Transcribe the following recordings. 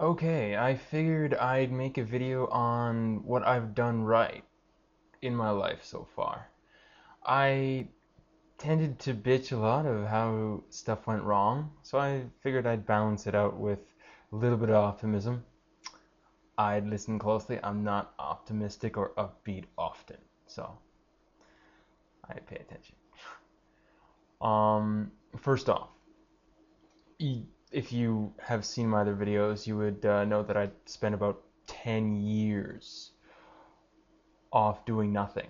Okay, I figured I'd make a video on what I've done right in my life so far. I tended to bitch a lot of how stuff went wrong, so I figured I'd balance it out with a little bit of optimism. I'd listen closely. I'm not optimistic or upbeat often, so I pay attention. First off, if you have seen my other videos, you would know that I spent about 10 years off doing nothing,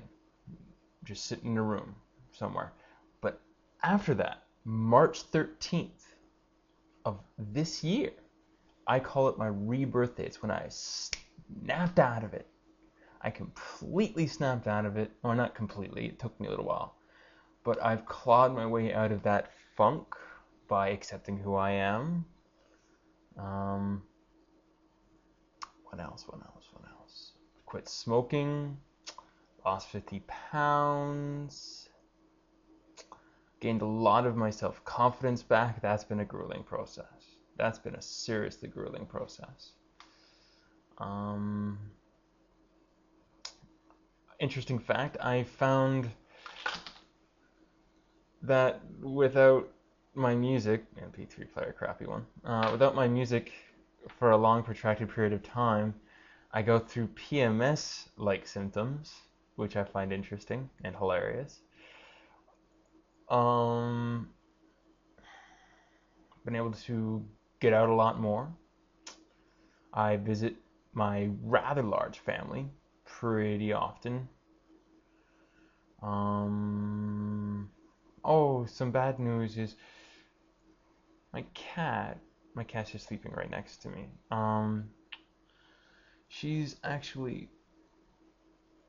just sitting in a room somewhere. But after that, March 13th of this year, I call it my rebirth day. It's when I snapped out of it. I completely snapped out of it. Or not completely, it took me a little while. But I've clawed my way out of that funk by accepting who I am. Um, what else? What else? What else? Quit smoking. Lost 50 pounds. Gained a lot of my self-confidence back. That's been a grueling process. That's been a seriously grueling process. Um, Interesting fact, I found that without my music, MP3 player, crappy one, without my music for a long protracted period of time, I go through PMS-like symptoms, which I find interesting and hilarious. Um, been able to get out a lot more. I visit my rather large family pretty often. Um, oh, some bad news is my cat. My cat's just sleeping right next to me. She's actually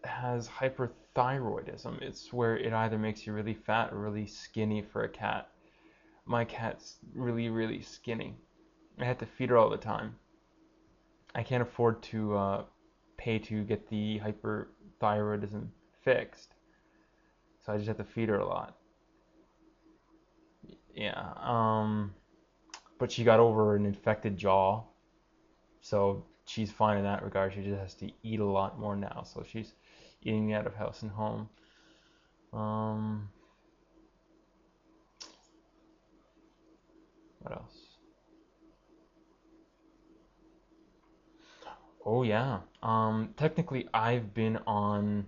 has hyperthyroidism. It's where it either makes you really fat or really skinny for a cat. My cat's really, really skinny. I have to feed her all the time. I can't afford to pay to get the hyperthyroidism fixed, so I just have to feed her a lot. Yeah. But she got over an infected jaw, so she's fine in that regard. She just has to eat a lot more now, so she's eating out of house and home. Um, what else? Oh yeah. Technically, I've been on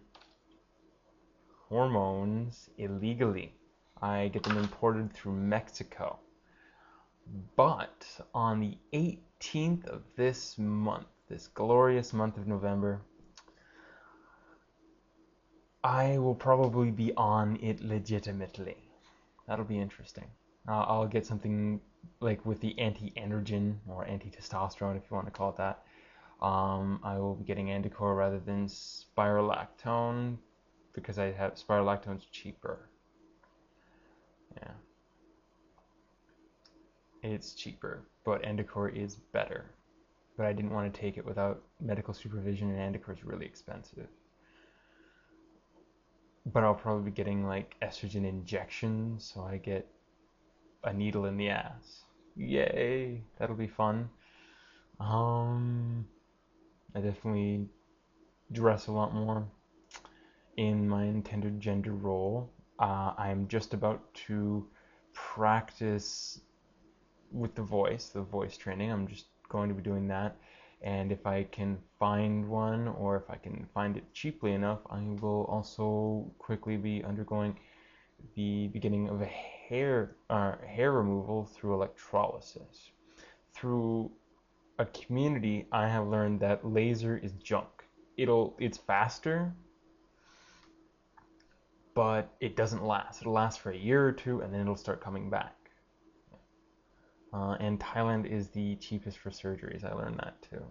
hormones illegally. I get them imported through Mexico. But on the 18th of this month, this glorious month of November, I will probably be on it legitimately. That'll be interesting. I'll get something like with the anti-androgen or anti-testosterone, if you want to call it that. I will be getting Andicor rather than spirolactone because I have spirolactone's cheaper. Yeah, it's cheaper, but Andicor is better. But I didn't want to take it without medical supervision, and Andicor is really expensive. But I'll probably be getting like estrogen injections, so I get a needle in the ass. Yay, that'll be fun. Um, I definitely dress a lot more in my intended gender role. I'm just about to practice with the voice training. I'm just going to be doing that. And if I can find one, or if I can find it cheaply enough, I will also quickly be undergoing the beginning of a hair removal through electrolysis. Through a community, I have learned that laser is junk. It's faster, but it doesn't last. It'll last for a year or two, and then it'll start coming back. And Thailand is the cheapest for surgeries. I learned that too.